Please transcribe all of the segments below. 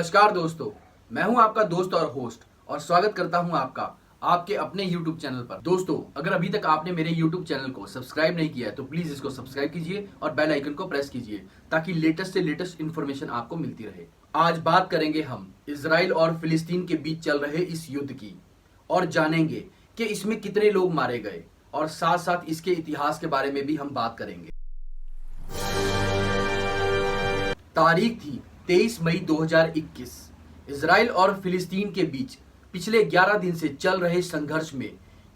नमस्कार दोस्तों, मैं हूं आपका दोस्त और होस्ट और स्वागत करता हूं आपका आपके अपने YouTube चैनल पर। दोस्तों, अगर अभी तक आपने मेरे YouTube चैनल को सब्सक्राइब नहीं किया है तो प्लीज इसको सब्सक्राइब कीजिए और बेल आइकन को प्रेस कीजिए ताकि लेटेस्ट से लेटेस्ट इन्फॉर्मेशन आपको मिलती रहे। आज बात करेंगे हम इजराइल और फिलिस्तीन के बीच चल रहे इस युद्ध की और जानेंगे कि इसमें कितने लोग मारे गए और साथ साथ इसके इतिहास के बारे में भी हम बात करेंगे। तारीख थी 23 मई 2021। इजराइल और फिलिस्तीन के बीच पिछले 11 दिन से चल रहे संघर्ष में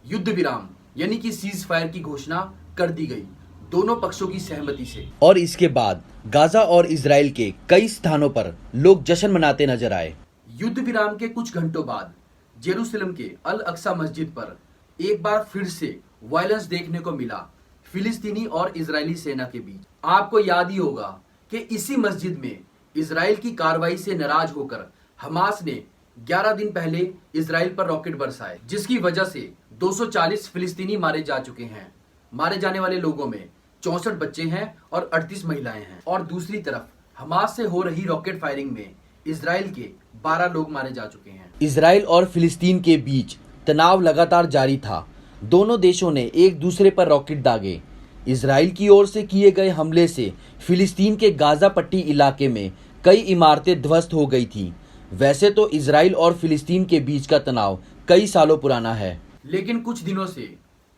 युद्ध विराम यानी कि सीज फायर की घोषणा कर दी गई दोनों पक्षों की सहमति से। और इसके बाद गाजा और इजराइल के कई स्थानों पर लोग जश्न मनाते नजर आए। युद्ध विराम के कुछ घंटों बाद जेरूसलम के अल अक्सा मस्जिद पर एक बार फिर से वायलेंस देखने को मिला फिलिस्तीनी और इजरायली सेना के बीच। आपको याद ही होगा कि इसी मस्जिद में इजराइल की कार्रवाई से नाराज होकर हमास ने 11 दिन पहले इजराइल पर रॉकेट बरसाए, जिसकी वजह से 240 फिलिस्तीनी मारे जा चुके हैं। मारे जाने वाले लोगों में 64 बच्चे हैं और 38 महिलाएं हैं। और दूसरी तरफ हमास से हो रही रॉकेट फायरिंग में इजराइल के 12 लोग मारे जा चुके हैं। इजराइल और फिलिस्तीन के बीच तनाव लगातार जारी था। दोनों देशों ने एक दूसरे पर रॉकेट दागे। इजराइल की ओर से किए गए हमले से फिलिस्तीन के गाजा पट्टी इलाके में कई इमारतें ध्वस्त हो गई थी। वैसे तो इजराइल और फिलिस्तीन के बीच का तनाव कई सालों पुराना है, लेकिन कुछ दिनों से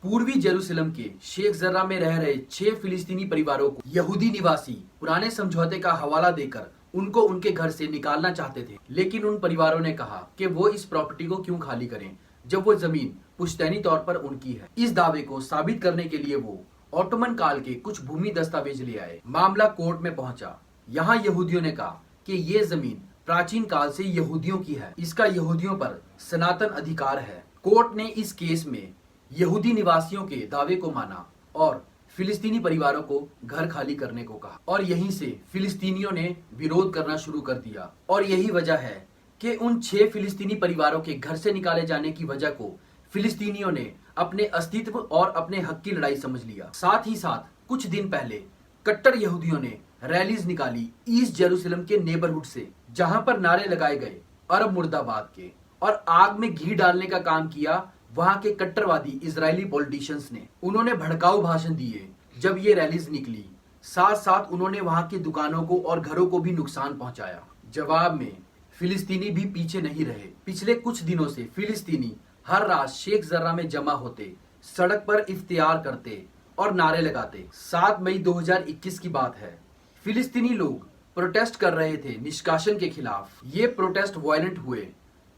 पूर्वी जेरूसलम के शेख जर्रा में रह रहे 6 फिलिस्तीनी परिवारों को यहूदी निवासी पुराने समझौते का हवाला देकर उनको उनके घर से निकालना चाहते थे। लेकिन उन परिवारों ने कहा कि वो इस प्रॉपर्टी को क्यों खाली करें जब वो जमीन पुश्तैनी तौर पर उनकी है। इस दावे को साबित करने के लिए वो ऑटोमन काल के कुछ भूमि दस्तावेज ले आए। मामला कोर्ट में पहुंचा। यहाँ यहूदियों ने कहा कि ये जमीन प्राचीन काल से यहूदियों की है, इसका यहूदियों पर सनातन अधिकार है। कोर्ट ने इस केस में यहूदी निवासियों के दावे को माना और फिलिस्तीनी परिवारों को घर खाली करने को कहा। और यहीं से फिलिस्तीनियों ने विरोध करना शुरू कर दिया। और यही वजह है कि उन 6 फिलिस्तीनी परिवारों के घर से निकाले जाने की वजह को फिलिस्तीनियों ने अपने अस्तित्व और अपने हक की लड़ाई समझ लिया। साथ ही साथ कुछ दिन पहले कट्टर यहूदियों ने रैलीज निकाली ईस्ट जेरूसलम के नेबरहुड से, जहां पर नारे लगाए गए अरब मुर्दाबाद के, और आग में घी डालने का काम किया वहां के कट्टरवादी इजरायली पॉलिटिशियंस ने। उन्होंने भड़काऊ भाषण दिए जब ये रैलीज निकली। साथ साथ उन्होंने वहां की दुकानों को और घरों को भी नुकसान पहुंचाया। जवाब में फिलिस्तीनी भी पीछे नहीं रहे। पिछले कुछ दिनों से फिलिस्तीनी हर रात शेख जर्रा में जमा होते, सड़क पर इफ्तियार करते और नारे लगाते। 7 मई 2021 की बात है। फिलिस्तीनी लोग प्रोटेस्ट कर रहे थे निष्कासन के खिलाफ। ये प्रोटेस्ट वायलेंट हुए।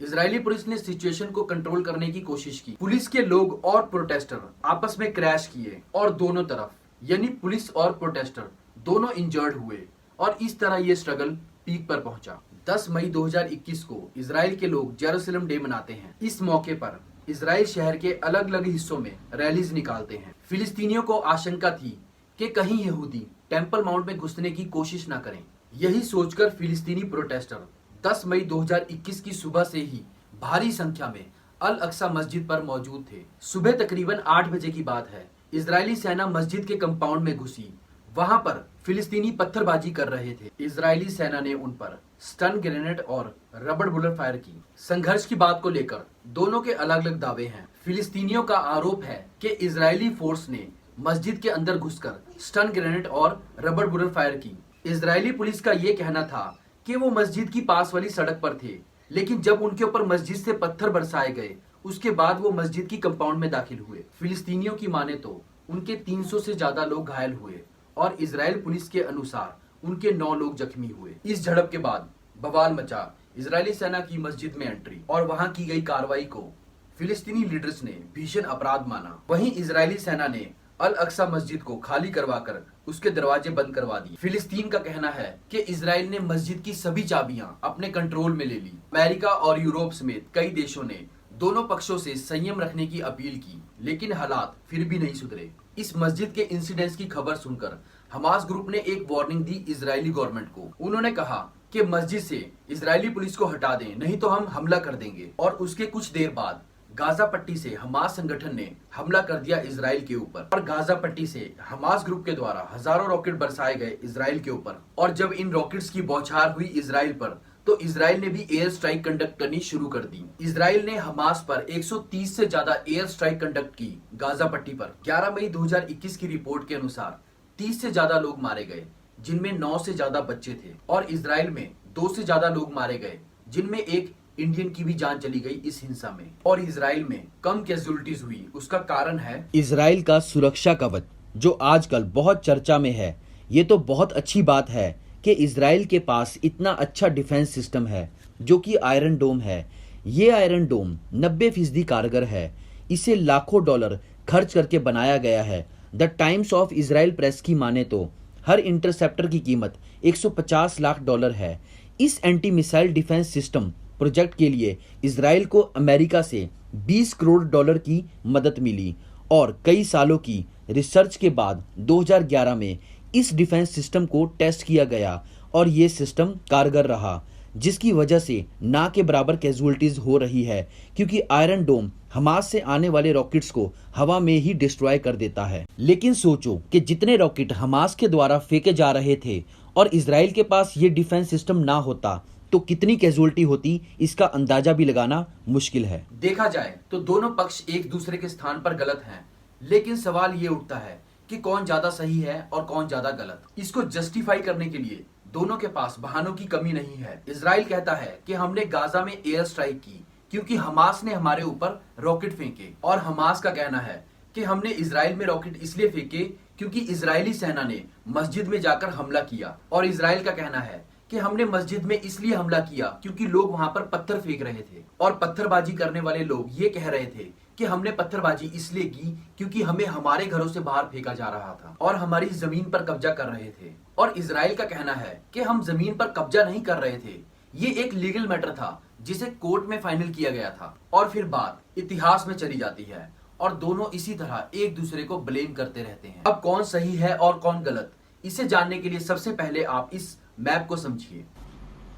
इजरायली पुलिस ने सिचुएशन को कंट्रोल करने की कोशिश की। पुलिस के लोग और प्रोटेस्टर आपस में क्रैश किए और दोनों तरफ यानी पुलिस और प्रोटेस्टर दोनों इंजर्ड हुए और इस तरह ये स्ट्रगल पीक पर पहुंचा। 10 मई 2021 को इजराइल के लोग जेरूसलम डे मनाते हैं। इस मौके पर इजराइल शहर के अलग अलग हिस्सों में रैलीज निकालते हैं। फिलिस्तीनियों को आशंका थी कि कहीं यहूदी टेंपल माउंट में घुसने की कोशिश न करें। यही सोचकर फिलिस्तीनी प्रोटेस्टर 10 मई 2021 की सुबह से ही भारी संख्या में अल अक्सा मस्जिद पर मौजूद थे। सुबह तकरीबन 8 बजे की बात है। इजरायली सेना मस्जिद के कंपाउंड में घुसी। वहां पर फिलिस्तीनी पत्थरबाजी कर रहे थे। इजरायली सेना ने उन पर स्टन ग्रेनेड और रबड़ बुलेट फायर की। संघर्ष की बात को लेकर दोनों के अलग अलग दावे हैं। फिलिस्तीनियों का आरोप है कि इजरायली फोर्स ने मस्जिद के अंदर घुसकर स्टन ग्रेनेड और रबड़ बुलेट फायर की। इजरायली पुलिस का ये कहना था कि वो मस्जिद की पास वाली सड़क पर थे, लेकिन जब उनके ऊपर मस्जिद से पत्थर बरसाए गए उसके बाद वो मस्जिद की कंपाउंड में दाखिल हुए। फिलिस्तीनियों की माने तो उनके 300 से ज्यादा लोग घायल हुए और इजराइल पुलिस के अनुसार उनके 9 लोग जख्मी हुए। इस झड़प के बाद बवाल मचा। इजरायली सेना की मस्जिद में एंट्री और वहां की गई कार्रवाई को फिलिस्तीनी लीडर्स ने भीषण अपराध माना। वहीं इजरायली सेना ने अल अक्सा मस्जिद को खाली करवाकर उसके दरवाजे बंद करवा दिए। फिलिस्तीन का कहना है कि इजराइल ने मस्जिद की सभी चाबियां अपने कंट्रोल में ले ली। अमेरिका और यूरोप समेत कई देशों ने दोनों पक्षों से संयम रखने की अपील की, लेकिन हालात फिर भी नहीं सुधरे। इस मस्जिद के इंसिडेंट्स की खबर सुनकर हमास ग्रुप ने एक वार्निंग दी इजरायली गवर्नमेंट को। उन्होंने कहा कि मस्जिद से इजरायली पुलिस को हटा दें, नहीं तो हम हमला कर देंगे। और उसके कुछ देर बाद गाजा पट्टी से हमास संगठन ने हमला कर दिया इजराइल के ऊपर और गाजा पट्टी से हमास ग्रुप के द्वारा हजारों रॉकेट बरसाए गए इजराइल के ऊपर। और जब इन रॉकेट्स की बौछार हुई इजराइल पर तो इसराइल ने भी एयर स्ट्राइक कंडक्ट करनी शुरू कर दी। इसराइल ने हमास पर 130 से ज्यादा एयर स्ट्राइक कंडक्ट की गाजा पट्टी पर। 11 मई 2021 की रिपोर्ट के अनुसार 30 से ज्यादा लोग मारे गए, जिनमें 9 से ज्यादा बच्चे थे, और इसराइल में 2 से ज्यादा लोग मारे गए, जिनमें एक इंडियन की भी जान चली गई इस हिंसा में। और इसराइल में कम कैजुअलिटीज हुई, उसका कारण है इसराइल का सुरक्षा कवच, जो आजकल बहुत चर्चा में है। ये तो बहुत अच्छी बात है कि इसराइल के पास इतना अच्छा डिफेंस सिस्टम है, जो कि आयरन डोम है। ये आयरन डोम 90% कारगर है। इसे लाखों डॉलर खर्च करके बनाया गया है। The times of Israel press की माने तो हर इंटरसेप्टर की कीमत 150 लाख डॉलर है। इस anti missile defence system project के लिए इसराइल को अमेरिका से 20 करोड़ डॉलर की मदद मिली, और कई सालों की रिसर्च के बाद 2011 में इस डिफेंस सिस्टम को टेस्ट किया गया, और ये सिस्टम कारगर रहा, जिसकी वजह से ना के बराबर कैजुअलिटीज हो रही है, क्योंकि आयरन डोम हमास से आने वाले रॉकेट्स को हवा में ही डिस्ट्रॉय कर देता है। लेकिन सोचो कि जितने रॉकेट हमास के द्वारा फेंके जा रहे थे और इसराइल के पास ये डिफेंस सिस्टम ना होता तो कितनी कैजुअलिटी होती, इसका अंदाजा भी लगाना मुश्किल है। देखा जाए तो दोनों पक्ष एक दूसरे के स्थान पर गलत हैं, लेकिन सवाल ये उठता है कि कौन ज्यादा सही है और कौन ज्यादा गलत। इसको जस्टिफाई करने के लिए दोनों के पास बहानों की कमी नहीं है। इसराइल कहता है कि हमने गाजा में एयर स्ट्राइक की क्योंकि हमास ने हमारे ऊपर रॉकेट फेंके, और हमास का कहना है कि हमने इसराइल में रॉकेट इसलिए फेंके क्योंकि इजरायली सेना ने मस्जिद में जाकर हमला किया, और इसराइल का कहना है कि हमने मस्जिद में इसलिए हमला किया क्योंकि लोग वहां पर पत्थर फेंक रहे थे, और पत्थरबाजी करने वाले लोग ये कह रहे थे कि हमने पत्थरबाजी इसलिए की क्योंकि हमें हमारे घरों से बाहर फेंका जा रहा था और हमारी जमीन पर कब्जा कर रहे थे। और इसराइल का कहना है कि हम जमीन पर कब्जा नहीं कर रहे थे, ये एक लीगल मैटर था जिसे कोर्ट में फाइनल किया गया था, और फिर बात इतिहास में चली जाती है, और दोनों इसी तरह एक दूसरे को ब्लेम करते रहते हैं। अब कौन सही है और कौन गलत, इसे जानने के लिए सबसे पहले आप इस मैप को समझिए।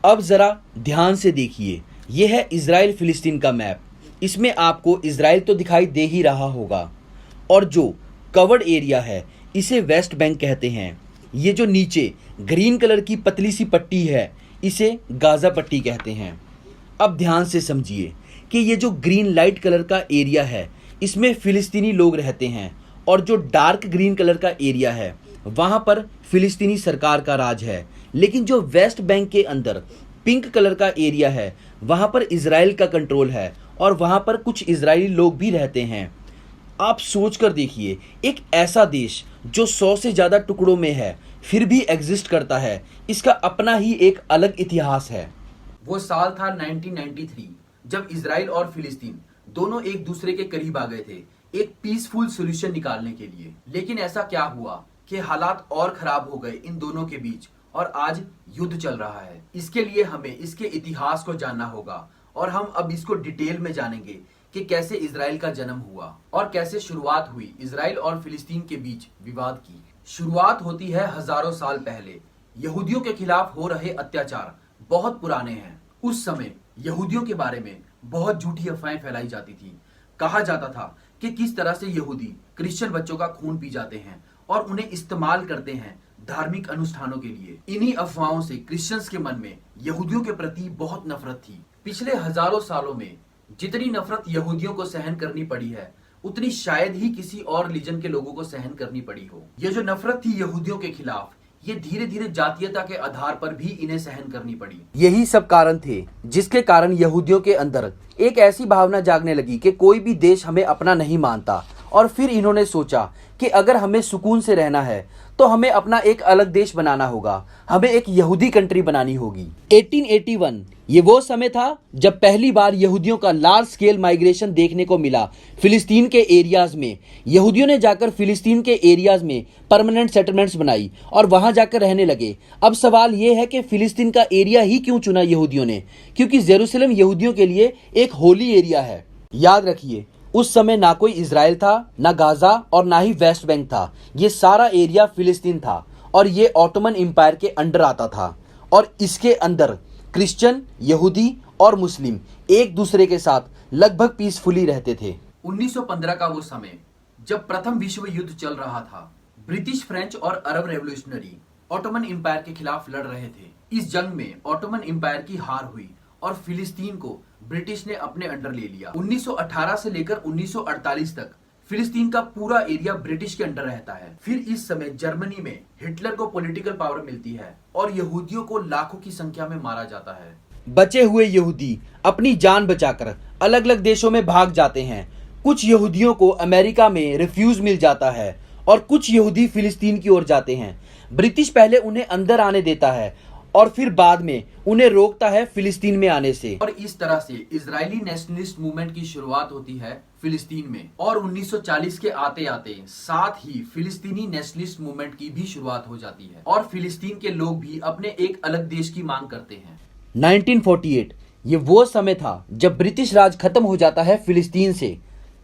अब जरा ध्यान से देखिए, यह है इजराइल फिलिस्तीन का मैप। इसमें आपको इजराइल तो दिखाई दे ही रहा होगा, और जो कवर्ड एरिया है इसे वेस्ट बैंक कहते हैं। ये जो नीचे ग्रीन कलर की पतली सी पट्टी है इसे गाजा पट्टी कहते हैं। अब ध्यान से समझिए कि ये जो ग्रीन लाइट कलर का एरिया है इसमें फिलिस्तीनी लोग रहते हैं, और जो डार्क ग्रीन कलर का एरिया है वहां पर फिलिस्तीनी सरकार का राज है। लेकिन जो वेस्ट बैंक के अंदर पिंक कलर का एरिया है वहां पर इजराइल का कंट्रोल है, और वहां पर कुछ इजरायली लोग भी रहते हैं। आप सोच कर देखिए, एक ऐसा देश जो 100 से ज्यादा टुकड़ों में है फिर भी एग्जिस्ट करता है, इसका अपना ही एक अलग इतिहास है। वो साल था 1993, जब इजराइल और फिलिस्तीन दोनों एक दूसरे के करीब आ गए थे एक पीसफुल सॉल्यूशन निकालने के लिए। लेकिन ऐसा क्या हुआ कि हालात और खराब हो गए इन दोनों के बीच, और आज युद्ध चल रहा है। इसके लिए हमें इसके इतिहास को जानना होगा, और हम अब इसको डिटेल में जानेंगे कि कैसे इजराइल का जन्म हुआ और कैसे शुरुआत हुई इजराइल और फिलिस्तीन के बीच विवाद की। शुरुआत होती है हजारों साल पहले। यहूदियों के खिलाफ हो रहे अत्याचार बहुत पुराने हैं। उस समय यहूदियों के बारे में बहुत झूठी अफवाहें फैलाई जाती थी। कहा जाता था कि किस तरह से यहूदी क्रिश्चियन बच्चों का खून पी जाते हैं और उन्हें इस्तेमाल करते हैं धार्मिक अनुष्ठानों के लिए। इन्हीं अफवाहों से क्रिश्चियंस के मन में यहूदियों के प्रति बहुत नफरत थी। पिछले हजारों सालों में जितनी नफरत यहूदियों को सहन करनी पड़ी है उतनी शायद ही किसी और रिलीजन के लोगों को सहन करनी पड़ी हो। ये जो नफरत थी यहूदियों के खिलाफ, ये धीरे धीरे जातीयता के आधार पर भी इन्हें सहन करनी पड़ी। यही सब कारण थे जिसके कारण यहूदियों के अंदर एक ऐसी भावना जागने लगी कि कोई भी देश हमें अपना नहीं मानता, और फिर इन्होंने सोचा कि अगर हमें सुकून से रहना है तो हमें अपना एक अलग देश बनाना होगा, हमें एक यहूदी कंट्री बनानी होगी। 1881 ये वो समय था जब पहली बार यहूदियों का लार्ज स्केल माइग्रेशन देखने को मिला फिलिस्तीन के एरियाज में। यहूदियों ने जाकर फिलिस्तीन के एरियाज में परमानेंट सेटलमेंट्स बनाई और वहां जाकर रहने लगे। अब सवाल ये है कि फिलिस्तीन का एरिया ही क्यों चुना यहूदियों ने? क्योंकि जेरूसलम यहूदियों के लिए एक होली एरिया है। याद रखिए, उस समय ना कोई इजराइल था, ना गाजा, और ना ही वेस्ट बैंक था। ये सारा एरिया फिलिस्तीन था, और ये ऑटोमन एम्पायर के अंडर आता था, और इसके अंदर क्रिश्चियन, यहूदी और मुस्लिम एक दूसरे के साथ लगभग पीसफुली रहते थे। 1915 का वो समय जब प्रथम विश्व युद्ध चल रहा था। ब्रिटिश, फ्रेंच और अरब रेवोल्यूशनरी ऑटोमन एम्पायर के खिलाफ लड़ रहे थे। इस जंग में ऑटोमन एम्पायर की हार हुई और फिलिस्तीन को ब्रिटिश ने अपने अंडर ले लिया। 1918 से लेकर 1948 तक फिलिस्तीन का पूरा एरिया ब्रिटिश के अंडर रहता है। फिर इस समय जर्मनी में हिटलर को पॉलिटिकल पावर मिलती है और यहूदियों को लाखों की संख्या में मारा जाता है। बचे हुए यहूदी अपनी जान बचाकर अलग अलग देशों में भाग जाते हैं। कुछ यहूदियों को अमेरिका में रिफ्यूज मिल जाता है और कुछ यहूदी फिलिस्तीन की ओर जाते हैं। ब्रिटिश पहले उन्हें अंदर आने देता है और फिर बाद में उन्हें रोकता है फिलिस्तीन में आने से। और इस तरह से इजरायली नेशनलिस्ट मूवमेंट की शुरुआत होती है फिलिस्तीन में और 1940 के आते आते साथ ही फिलिस्तीनी नेशनलिस्ट मूवमेंट की भी शुरुआत हो जाती है और फिलिस्तीन के लोग भी अपने एक अलग देश की मांग करते हैं। 1948 ये वो समय था जब ब्रिटिश राज खत्म हो जाता है फिलिस्तीन से।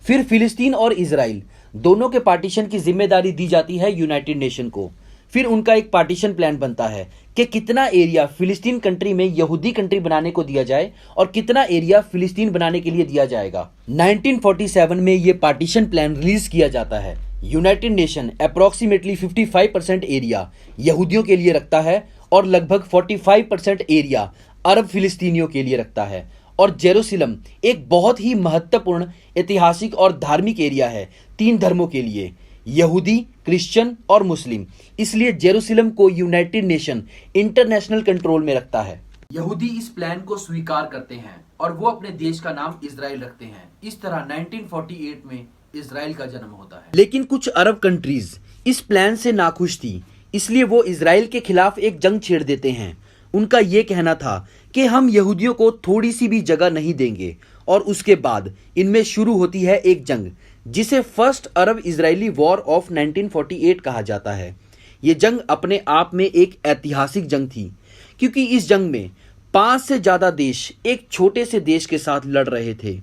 फिर फिलिस्तीन और इजराइल दोनों के पार्टीशन की जिम्मेदारी दी जाती है यूनाइटेड नेशन को। फिर उनका एक पार्टीशन प्लान बनता है कि कितना एरिया फिलिस्तीन कंट्री में यहूदी कंट्री बनाने को दिया जाए और कितना एरिया फिलिस्तीन बनाने के लिए दिया जाएगा। 1947 में ये पार्टीशन प्लान रिलीज किया जाता है। यूनाइटेड नेशन अप्रोक्सीमेटली 55% एरिया यहूदियों के लिए रखता है और लगभग 45% एरिया अरब फिलिस्तीनियों के लिए रखता है। और जेरूसलम एक बहुत ही महत्वपूर्ण ऐतिहासिक और धार्मिक एरिया है 3 धर्मों के लिए, यहूदी, क्रिश्चियन और मुस्लिम। इसलिए जेरूसलम को यूनाइटेड नेशन इंटरनेशनल कंट्रोल में रखता है। यहूदी इस प्लान को स्वीकार करते हैं और वो अपने देश का नाम इजराइल रखते हैं। इस तरह 1948 में इजराइल का जन्म होता है। लेकिन कुछ अरब कंट्रीज इस प्लान से नाखुश थी, इसलिए वो इजराइल के खिलाफ एक जंग छेड़ देते हैं। उनका ये कहना था कि हम यहूदियों को थोड़ी सी भी जगह नहीं देंगे और उसके बाद इनमें शुरू होती है एक जंग जिसे first Arab Israeli war of 1948 कहा जाता है। ये जंग अपने आप में एक ऐतिहासिक जंग थी क्योंकि इस जंग में 5 से ज़्यादा देश एक छोटे से देश के साथ लड़ रहे थे।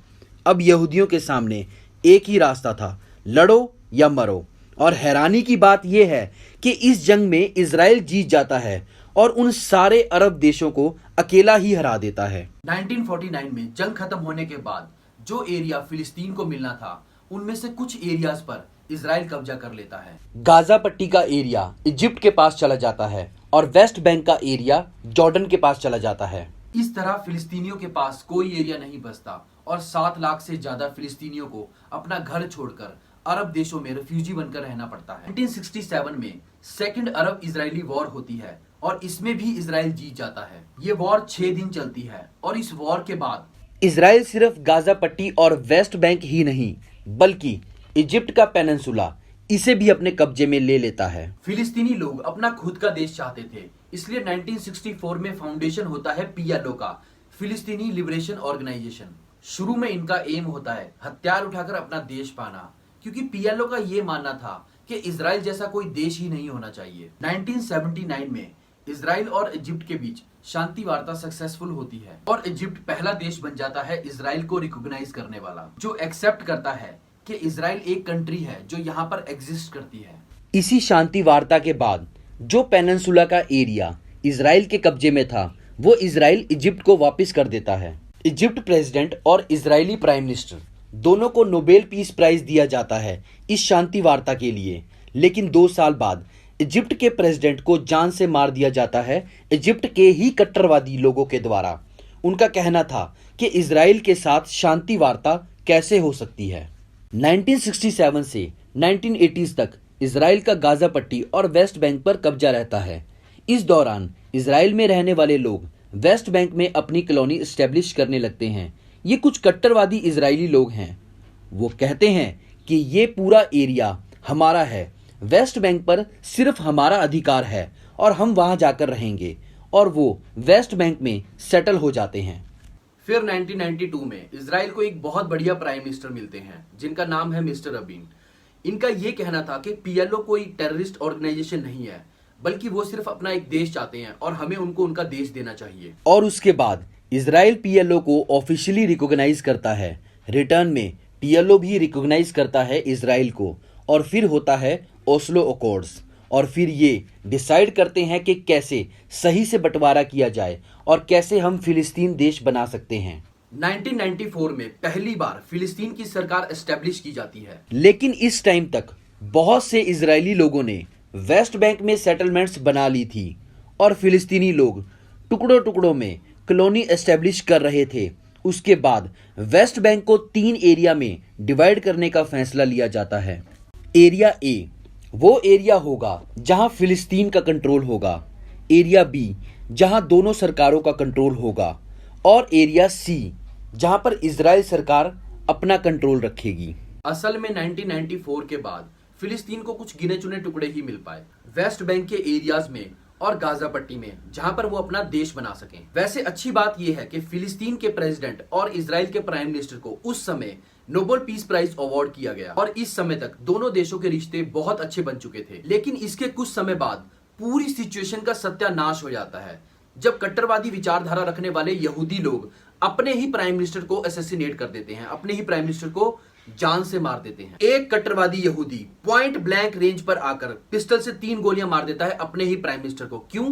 अब यहूदियों के सामने एक ही रास्ता था, लड़ो या मरो। और हैरानी की बात यह है कि इस जंग में इजराइल जीत जाता है और उन सारे अरब देशों को अकेला ही हरा देता है। 1949 में जंग खत्म होने के बाद जो एरिया फिलिस्तीन को मिलना था उनमें से कुछ एरियाज पर इजराइल कब्जा कर लेता है। गाजा पट्टी का एरिया इजिप्ट के पास चला जाता है और वेस्ट बैंक का एरिया जॉर्डन के पास चला जाता है। इस तरह फिलिस्तीनियों के पास कोई एरिया नहीं बचता और 7 लाख से ज्यादा फिलिस्तीनियों को अपना घर छोड़कर अरब देशों में रिफ्यूजी बनकर रहना पड़ता है। 1967 में सेकंड अरब इजरायली वॉर होती है और इसमें भी इजराइल जीत जाता है। ये वॉर 6 दिन चलती है और इस वॉर के बाद इजराइल सिर्फ गाजा पट्टी और वेस्ट बैंक ही नहीं बल्कि इजिप्ट का पेनिनसुला इसे भी अपने कब्जे में ले लेता है। फिलिस्तीनी लोग अपना खुद का देश चाहते थे, इसलिए 1964 में फाउंडेशन होता है PLO का, फिलिस्तीनी लिबरेशन ऑर्गेनाइजेशन। शुरू में इनका एम होता है हथियार उठाकर अपना देश पाना, क्योंकि PLO का ये मानना था कि इजराइल जैसा कोई देश ही नहीं होना चाहिए। 1979 में इजराइल और इजिप्ट के बीच शांति वार्ता सक्सेसफुल होती है और इजिप्ट पहला देश बन जाता है इजराइल को रिकॉग्नाइज करने वाला, जो एक्सेप्ट करता है कि इजराइल एक कंट्री है जो यहाँ पर एग्जिस्ट करती है। इसी शांति वार्ता के बाद जो पेनिनसुला का एरिया इजराइल के कब्जे में था वो इजराइल इजिप्ट को वापस कर देता है। इजिप्ट प्रेसिडेंट और इजरायली प्राइम मिनिस्टर दोनों को नोबेल पीस प्राइज दिया जाता है इस शांति वार्ता के लिए। लेकिन 2 साल बाद इजिप्ट के प्रेसिडेंट को जान से मार दिया जाता है इजिप्ट के ही कट्टरवादी लोगों के द्वारा। उनका कहना था कि इजराइल के साथ शांति वार्ता कैसे हो सकती है। 1967 से 1980s तक इजराइल का गाजा पट्टी और वेस्ट बैंक पर कब्जा रहता है। इस दौरान इजराइल में रहने वाले लोग वेस्ट बैंक में अपनी कॉलोनी एस्टेब्लिश करने लगते हैं। ये कुछ कट्टरवादी इजरायली लोग हैं। वो कहते हैं कि ये पूरा एरिया हमारा है, वेस्ट बैंक पर सिर्फ हमारा अधिकार है और हम वहां जाकर रहेंगे, और वो वेस्ट बैंक में सेटल हो जाते हैं। फिर 1992 में इजराइल को एक बहुत बढ़िया प्राइम मिनिस्टर मिलते हैं जिनका नाम है मिस्टर रबीन। इनका ये कहना था कि PLO कोई टेररिस्ट ऑर्गेनाइजेशन नहीं है, बल्कि वो सिर्फ अपना एक देश चाहते हैं और हमें उनको उनका देश देना चाहिए। और उसके बाद इजराइल PLO को ऑफिशियली रिकॉग्नाइज करता है। रिटर्न में PLO भी रिकॉग्नाइज करता है इजराइल को, और फिर होता है ओस्लो अकॉर्ड्स। और फिर ये डिसाइड करते हैं कि कैसे सही से बंटवारा किया जाए और कैसे हम फिलिस्तीन देश बना सकते हैं। 1994 में पहली बार फिलिस्तीन की सरकार एस्टेब्लिश की जाती है। लेकिन इस टाइम तक बहुत से इजरायली लोगों ने वेस्ट बैंक में सेटलमेंट्स बना ली थी और फिलिस्तीनी लोग टुकड़ों टुकड़ों में कॉलोनी एस्टेब्लिश कर रहे थे। उसके बाद वेस्ट बैंक को 3 एरिया में डिवाइड करने का फैसला लिया जाता है। एरिया ए वो एरिया होगा जहां फिलिस्तीन का कंट्रोल होगा, एरिया बी जहां दोनों सरकारों का कंट्रोल होगा और एरिया सी जहां पर इजराइल सरकार अपना कंट्रोल रखेगी। असल में 1994 के बाद फिलिस्तीन को कुछ गिने चुने टुकड़े ही मिल पाए वेस्ट बैंक के एरियाज में और गाजा पट्टी में, जहां पर वो अपना देश बना सकें। वैसे अच्छी बात यह है कि फिलिस्तीन के प्रेसिडेंट और इजराइल के प्राइम मिनिस्टर को उस समय नोबेल पीस प्राइज अवार्ड किया गया और इस समय तक दोनों देशों के रिश्ते बहुत अच्छे बन चुके थे। लेकिन इसके कुछ समय बाद पूरी सिचुएशन का सत्यानाश हो जाता है जब कट्टरवादी विचारधारा रखने वाले यहूदी लोग अपने ही प्राइम मिनिस्टर को असैसिनेट कर देते हैं, अपने ही प्राइम मिनिस्टर को जान से मार देते हैं। एक कट्टरवादी यहूदी पॉइंट ब्लैंक रेंज पर आकर पिस्टल से 3 गोलियां मार देता है अपने ही प्राइम मिनिस्टर को। क्यों?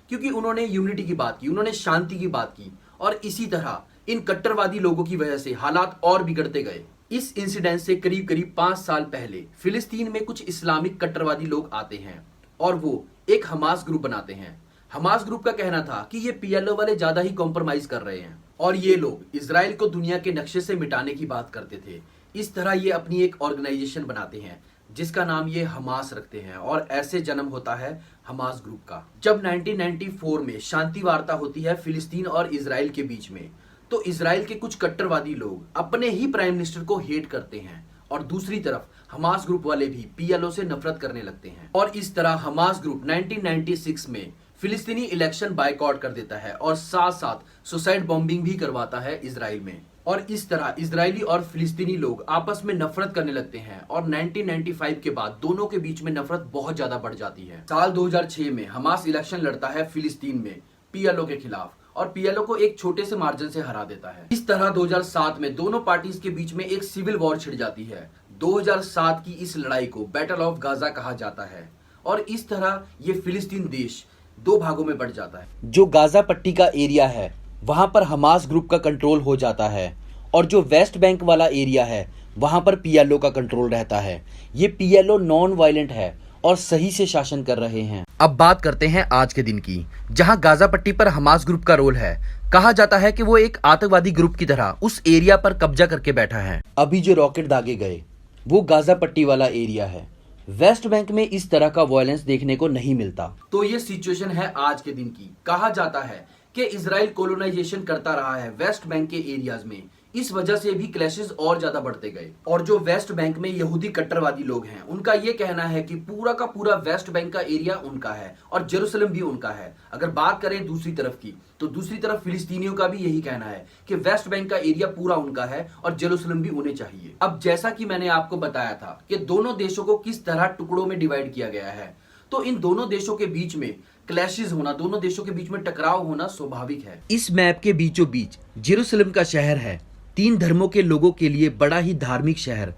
क्योंकि उन्होंने यूनिटी की बात की, उन्होंने शांति की बात की और इसी तरह इन कट्टरवादी लोगों की वजह से हालात और बिगड़ते गए। इस इंसिडेंट से करीब करीब 5 साल पहले फिलिस्तीन में कुछ इस्लामिक कट्टरवादी लोग आते हैं और वो एक हमास ग्रुप बनाते हैं। हमास ग्रुप का कहना था कि ये पीएलओ वाले ज्यादा ही कॉम्प्रोमाइज कर रहे हैं और ये लोग इजराइल को दुनिया के नक्शे से मिटाने की बात करते थे। इस तरह ये अपनी एक ऑर्गेनाइजेशन बनाते हैं जिसका नाम ये हमास रखते हैं और ऐसे जन्म होता है हमास ग्रुप का। जब 1994 में शांति वार्ता होती है फिलिस्तीन और इजराइल के बीच में, तो इजराइल के कुछ कट्टरवादी लोग अपने ही प्राइम मिनिस्टर को हेट करते हैं और दूसरी तरफ हमास ग्रुप वाले भी पीएलओ से नफरत करने लगते हैं और इस तरह हमास ग्रुप 1996 में फिलिस्तीनी इलेक्शन बायकॉट कर देता है और साथ साथ सुसाइड बॉम्बिंग भी करवाता है इजराइल में। और इस तरह इजरायली और फिलिस्तीनी लोग आपस में नफरत करने लगते हैं और 1995 के बाद दोनों के बीच में नफरत बहुत ज्यादा बढ़ जाती है। साल 2006 में हमास इलेक्शन लड़ता है फिलिस्तीन में पीएलओ के खिलाफ और पीएलओ को एक छोटे से मार्जिन से हरा देता है। इस तरह 2007 में दोनों पार्टीज के बीच में एक सिविल वॉर छिड़ जाती है। 2007 की इस लड़ाई को बैटल ऑफ गाजा कहा जाता है और इस तरह ये फिलिस्तीन देश 2 भागों में बढ़ जाता है। जो गाजा पट्टी का एरिया है वहां पर हमास ग्रुप का कंट्रोल हो जाता है और जो वेस्ट बैंक वाला एरिया है वहां पर पीएलओ का कंट्रोल रहता है। ये पीएलओ नॉन वायलेंट है और सही से शासन कर रहे हैं। अब बात करते हैं आज के दिन की, जहां गाजा पट्टी पर हमास ग्रुप का रोल है। कहा जाता है कि वो एक आतंकवादी ग्रुप की तरह उस एरिया पर कब्जा करके बैठा है। अभी जो रॉकेट दागे गए वो गाजा पट्टी वाला एरिया है। वेस्ट बैंक में इस तरह का वायलेंस देखने को नहीं मिलता। तो ये सिचुएशन है आज के दिन की। कहा जाता है कि इजराइल कोलोनाइजेशन करता रहा है वेस्ट बैंक के एरियाज में, इस वजह से भी क्लैशेस और ज्यादा बढ़ते गए। और जो वेस्ट बैंक में यहूदी कट्टरवादी लोग हैं उनका ये कहना है कि पूरा का पूरा वेस्ट बैंक का एरिया उनका है और जेरूसलम भी उनका है। अगर बात करें दूसरी तरफ की, तो दूसरी तरफ फिलिस्तीनियों का भी यही कहना है कि वेस्ट बैंक का एरिया पूरा उनका है और जेरूसलम भी उन्हें चाहिए। अब जैसा कि मैंने आपको बताया था कि दोनों देशों को किस तरह टुकड़ों में डिवाइड किया गया है, तो इन दोनों देशों के बीच में क्लैशेस होना, दोनों देशों के बीच में टकराव होना स्वाभाविक है। इस मैप के बीचों बीच जेरूसलम का शहर है। 3 धर्मों के लोगों के लिए बड़ा ही धार्मिक शहर,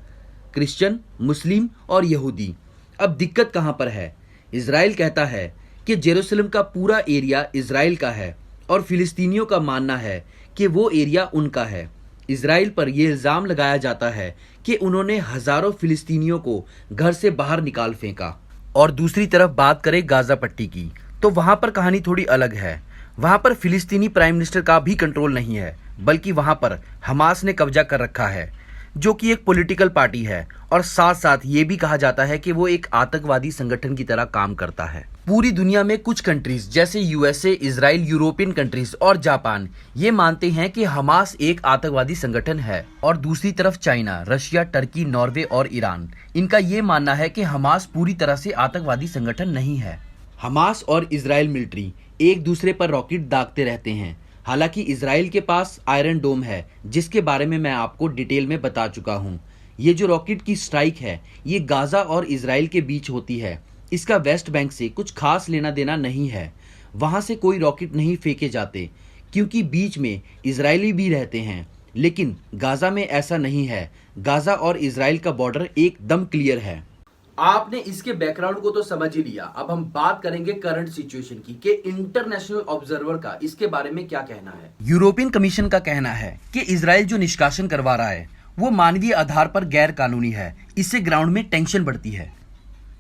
क्रिश्चियन, मुस्लिम और यहूदी। अब दिक्कत कहां पर है? इजराइल कहता है कि जेरूसलम का पूरा एरिया इजराइल का है और फिलिस्तीनियों का मानना है कि वो एरिया उनका है। इजराइल पर यह इल्जाम लगाया जाता है कि उन्होंने हजारों फिलिस्तीनियों को घर से बाहर निकाल फेंका। और दूसरी तरफ बात करें गाजा पट्टी की, तो वहां पर कहानी थोड़ी अलग है। वहां पर फिलिस्तीनी प्राइम मिनिस्टर का भी कंट्रोल नहीं है, बल्कि वहां पर हमास ने कब्जा कर रखा है, जो कि एक पॉलिटिकल पार्टी है और साथ साथ ये भी कहा जाता है कि वो एक आतंकवादी संगठन की तरह काम करता है। पूरी दुनिया में कुछ कंट्रीज जैसे यूएसए, इजराइल, यूरोपियन कंट्रीज और जापान ये मानते हैं कि हमास एक आतंकवादी संगठन है और दूसरी तरफ चाइना, रशिया, टर्की, नॉर्वे और ईरान, इनका ये मानना है कि हमास पूरी तरह से आतंकवादी संगठन नहीं है। हमास और इजराइल मिलिट्री एक दूसरे पर रॉकेट दागते रहते हैं। हालांकि इजराइल के पास आयरन डोम है, जिसके बारे में मैं आपको डिटेल में बता चुका हूं। ये जो रॉकेट की स्ट्राइक है ये गाजा और इजराइल के बीच होती है। इसका वेस्ट बैंक से कुछ खास लेना देना नहीं है। वहां से कोई रॉकेट नहीं फेंके जाते क्योंकि बीच में इजरायली भी रहते हैं। लेकिन गाजा में ऐसा नहीं है। गाजा और इजराइल का बॉर्डर एकदम क्लियर है। आपने इसके बैकग्राउंड को तो समझ ही लिया। अब हम बात करेंगे करंट सिचुएशन की कि इंटरनेशनल ऑब्जर्वर का इसके बारे में क्या कहना है। यूरोपियन कमीशन का कहना है कि इजराइल जो निष्कासन करवा रहा है वो मानवीय आधार पर गैर कानूनी है। इससे ग्राउंड में टेंशन बढ़ती है।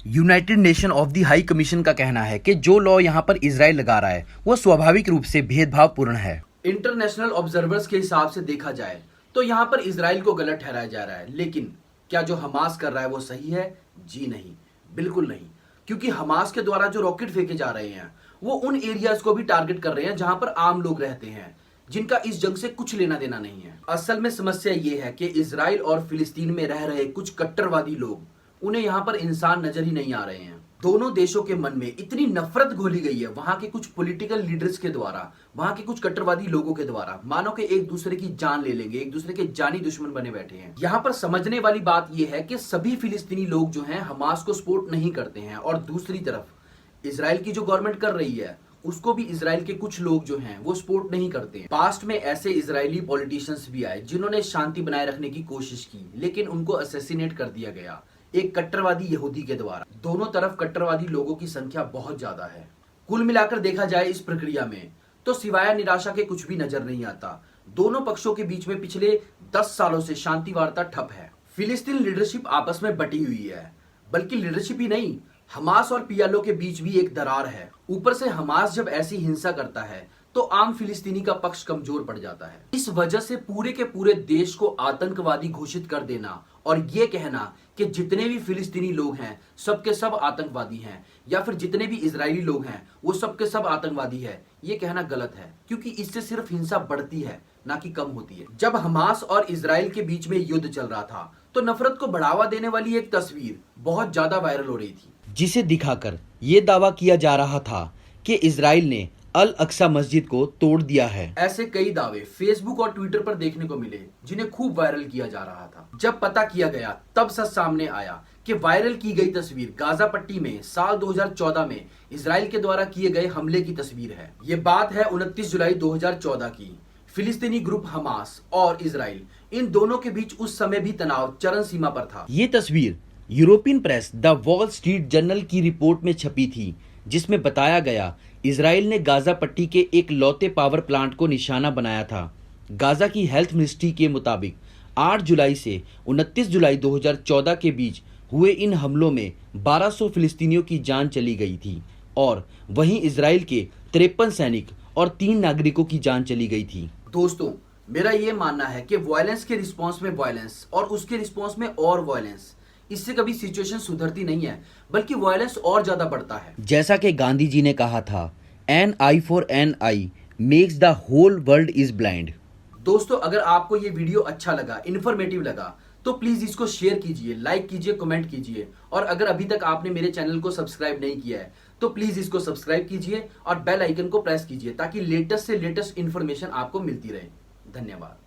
United nation of the high commission का कहना है कि जो लॉ यहाँ पर इजराइल लगा रहा है वो स्वाभाविक रूप से भेदभावपूर्ण है। इंटरनेशनल ऑब्जर्वर्स के हिसाब से देखा जाए तो यहाँ पर इजराइल को गलत ठहराया जा रहा है, लेकिन क्या जो हमास कर रहा है वो सही है? जी नहीं, बिल्कुल नहीं। क्योंकि हमास के द्वारा जो रॉकेट फेंके जा रहे हैं वो उन एरियाज को भी टारगेट कर रहे हैं जहां पर आम लोग रहते हैं, जिनका इस जंग से कुछ लेना देना नहीं है। असल में समस्या ये है कि इजराइल और फिलिस्तीन में रह रहे कुछ कट्टरवादी लोग, उन्हें यहाँ पर इंसान नजर ही नहीं आ रहे हैं। दोनों देशों के मन में इतनी नफरत घोली गई है वहां के कुछ पॉलिटिकल लीडर्स के द्वारा, वहां के कुछ कट्टरवादी लोगों के द्वारा, मानो कि एक दूसरे की जान ले लेंगे, एक दूसरे के जानी दुश्मन बने बैठे हैं। यहाँ पर समझने वाली बात यह है कि सभी फिलिस्तीनी लोग जो हैं हमास को सपोर्ट नहीं करते हैं, और दूसरी तरफ इजराइल की जो गवर्नमेंट कर रही है उसको भी इजराइल के कुछ लोग जो हैं वो सपोर्ट नहीं करते हैं। पास्ट में ऐसे इजरायली पॉलिटिशियंस भी आए जिन्होंने शांति बनाए रखने की कोशिश की, लेकिन उनको असैसिनेट कर दिया गया एक कट्टरवादी यहूदी के द्वारा। दोनों तरफ कट्टरवादी लोगों की संख्या बहुत ज्यादा है। कुल मिलाकर देखा जाए इस प्रक्रिया में तो सिवाय निराशा के कुछ भी नजर नहीं आता। दोनों पक्षों के बीच में पिछले 10 सालों से शांति वार्ता ठप है। फिलिस्तीन लीडरशिप आपस में बटी हुई है, बल्कि लीडरशिप ही नहीं, हमास और पीएलओ के बीच भी एक दरार है। ऊपर से हमास जब ऐसी हिंसा करता है तो आम फिलिस्तीनी का पक्ष कमजोर पड़ जाता है। इस वजह से पूरे के पूरे देश को आतंकवादी घोषित कर देना और ये कहना कि जितने भी फिलिस्तीनी लोग हैं सबके सब आतंकवादी हैं, या फिर जितने भी इजरायली लोग हैं वो सबके सब आतंकवादी है, ये कहना गलत है। क्योंकि इससे सिर्फ हिंसा बढ़ती है, ना कि कम होती है। जब हमास और इजराइल के बीच में युद्ध चल रहा था तो नफरत को बढ़ावा देने वाली एक तस्वीर बहुत ज्यादा वायरल हो रही थी, जिसे दिखाकर ये दावा किया जा रहा था कि इजराइल ने अल अक्सा मस्जिद को तोड़ दिया है। ऐसे कई दावे फेसबुक और ट्विटर पर देखने को मिले जिन्हें खूब वायरल किया जा रहा था। जब पता किया गया तब सच सामने आया कि वायरल की गई तस्वीर गाजा पट्टी में साल 2014 में इजराइल के द्वारा किए गए हमले की तस्वीर है। ये बात है 29 जुलाई 2014 की। फिलिस्तीनी ग्रुप हमास और इजराइल, इन दोनों के बीच उस समय भी तनाव चरम सीमा पर था। ये तस्वीर European press the wall street journal की रिपोर्ट में छपी थी, जिसमें बताया गया इजराइल ने गाजा पट्टी के एक लौते पावर प्लांट को निशाना बनाया था। गाजा की हेल्थ मिनिस्ट्री के मुताबिक 8 जुलाई से 29 जुलाई 2014 के बीच हुए इन हमलों में 1200 फिलिस्तीनियों की जान चली गई थी, और वहीं इजराइल के 53 सैनिक और 3 नागरिकों की जान चली गई थी। दोस्तों, मेरा ये मानना है कि वायलेंस के रिस्पॉन्स में वायलेंस और उसके रिस्पॉन्स में और वायलेंस, इससे कभी सिचुएशन सुधरती नहीं है, बल्कि वायलेंस और ज्यादा बढ़ता है। जैसा कि गांधी जी ने कहा था, an eye for an eye makes the whole world इज ब्लाइंड। दोस्तों, अगर आपको ये वीडियो अच्छा लगा, इन्फॉर्मेटिव लगा, तो प्लीज इसको शेयर कीजिए, लाइक कीजिए, कमेंट कीजिए, और अगर अभी तक आपने मेरे चैनल को सब्सक्राइब नहीं किया है तो प्लीज इसको सब्सक्राइब कीजिए और बेल आइकन को प्रेस कीजिए ताकि लेटेस्ट से लेटेस्ट इन्फॉर्मेशन आपको मिलती रहे। धन्यवाद।